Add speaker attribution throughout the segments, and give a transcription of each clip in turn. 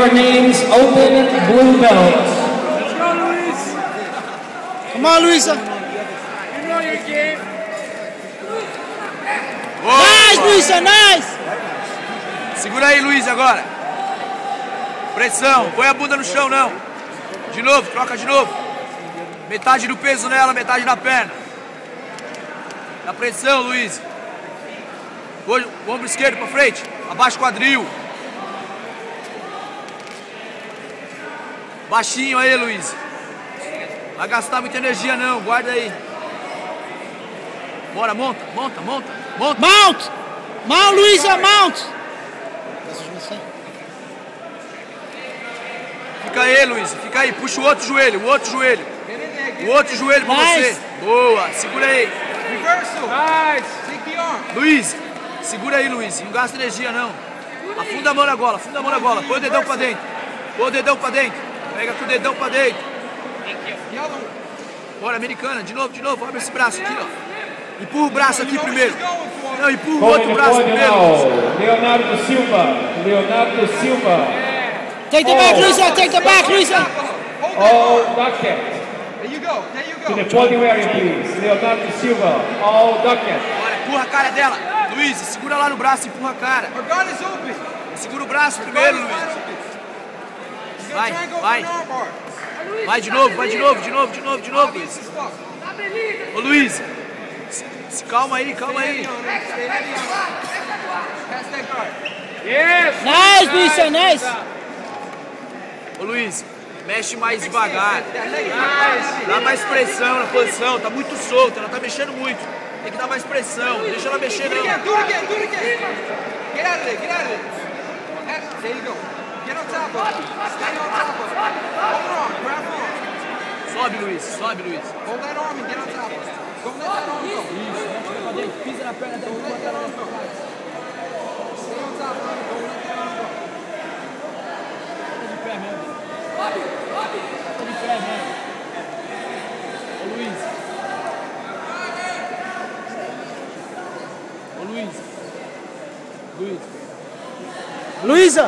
Speaker 1: your names, open blue belt.
Speaker 2: Let's go, Luis.
Speaker 3: Come on, Luisa.
Speaker 2: You know your game.
Speaker 3: Nice, Luisa, nice.
Speaker 4: Segura aí, Luiz, agora. Pressão, põe a bunda no chão, não. De novo, troca de novo. Metade do peso nela, metade na perna. Na pressão, Luiz. O ombro esquerdo pra frente. Abaixa o quadril. Baixinho aí, Luiz. Vai gastar muita energia não, guarda aí. Bora, monta, monta, monta, monta.
Speaker 3: Mount! Mount, Luisa, mount!
Speaker 4: Fica aí, Luiz, fica aí. Puxa o outro joelho, o outro joelho. O outro joelho pra você. Boa, segura aí.
Speaker 2: Nice.
Speaker 4: Luiz, segura aí, Luiz. Não gasta energia, não. Afunda a mão na gola, afunda a mão na gola. Põe o dedão pra dentro. Põe o dedão pra dentro. Pega com o dedão pra dentro. Bora, americana, de novo, abre esse braço aqui, ó. Empurra o braço aqui primeiro. Não, empurra o outro braço primeiro.
Speaker 1: Leonardo Silva. Leonardo Silva.
Speaker 3: Take the back, Luisa, take the back, Luisa.
Speaker 1: All ducket. To the podium area, please. Leonardo Silva. All ducket.
Speaker 4: Bora, empurra a cara dela. Luiz, segura lá no braço, empurra a cara. Segura o braço primeiro, Luiz. Vai, vai. Vai de novo, Luiz. Ô, Luiz. Calma aí, calma aí.
Speaker 2: Yes.
Speaker 3: Nice, Luisa, nice.
Speaker 4: Ô, Luiz, mexe mais devagar. Dá mais pressão na posição, tá muito solta, ela tá mexendo muito. Tem que dar mais pressão, não deixa ela mexer não.
Speaker 5: Get out of there, get out of there. There you go. Get on top of it. Stay on top of it. Hold the arm, grab the arm.
Speaker 4: Sobe, Luiz, sobe, Luiz.
Speaker 5: Hold that arm and get on top of it. Don't let that arm go.
Speaker 4: Pisa na perna dela.
Speaker 5: Don't let that arm go. Stay on top of it. Don't let that arm go.
Speaker 4: De pé mesmo. De pé mesmo. Ô, Luiz. Ô, Luiz. Luiz.
Speaker 3: Luisa.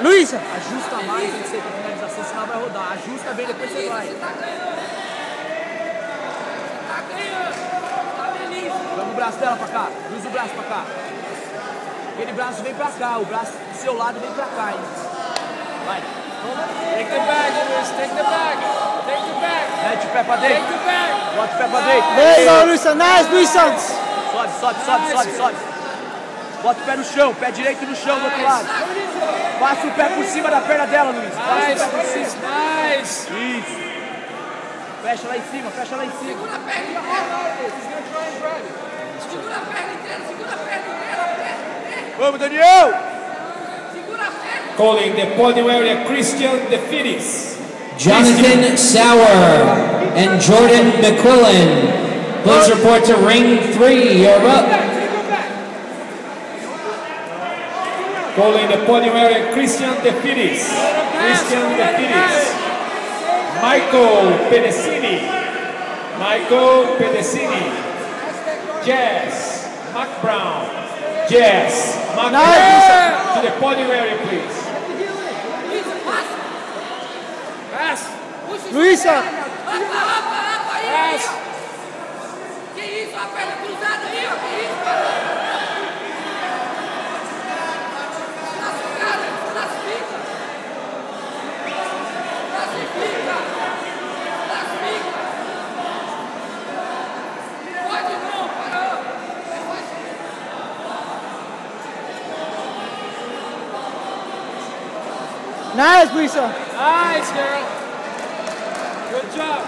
Speaker 3: Luisa.
Speaker 4: Ajusta mais antes de você ter a finalização, senão vai rodar. Ajusta bem, depois você vai. Vamos o braço dela pra cá. Cruza o braço pra cá. Aquele braço vem pra cá. O braço do seu lado vem pra cá, hein? Vai.
Speaker 2: Take the bag, Luis. Take the bag. Take the bag.
Speaker 4: Mete o pé pra dentro.
Speaker 2: Take the bag.
Speaker 4: Bota o pé pra dentro.
Speaker 3: There you go, Luisa, nice, Luisa.
Speaker 4: Sobe. Bota o pé no chão, pé direito no chão do outro lado. Passa o pé por cima da perna dela, Luiz. Passa o pé por cima.
Speaker 2: Nice.
Speaker 4: Isso. Fecha lá em cima, fecha lá em cima.
Speaker 5: Segura a perna inteira.
Speaker 4: Vamos, Daniel!
Speaker 1: Calling the podium area, Christian Defidis.
Speaker 6: Jonathan Sauer and Jordan McQuillan. Please report to ring 3. You're up.
Speaker 1: Calling the podium area, Christian Defidis. Christian Defidis. Michael Pedicini. Michael Pedicini. Jess McBrown. Jess McBrown. To the podium area, please.
Speaker 2: Pass.
Speaker 3: Luisa.
Speaker 2: Pass.
Speaker 5: Que isso, a perna cruzada aí, ó. Que isso, cara?
Speaker 3: Nice, Luisa.
Speaker 2: Nice, girl. Good job.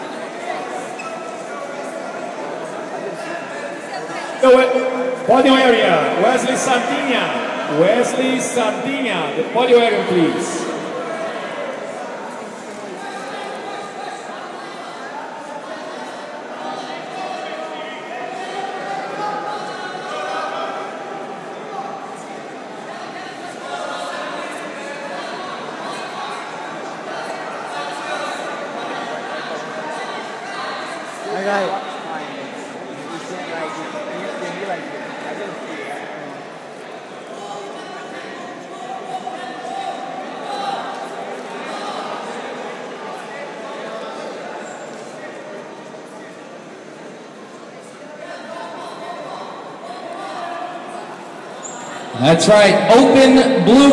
Speaker 1: Podium area, Wesley Sardinha. Wesley Sardinha, the podium area, please.
Speaker 3: I got it.
Speaker 6: That's right. Open blue.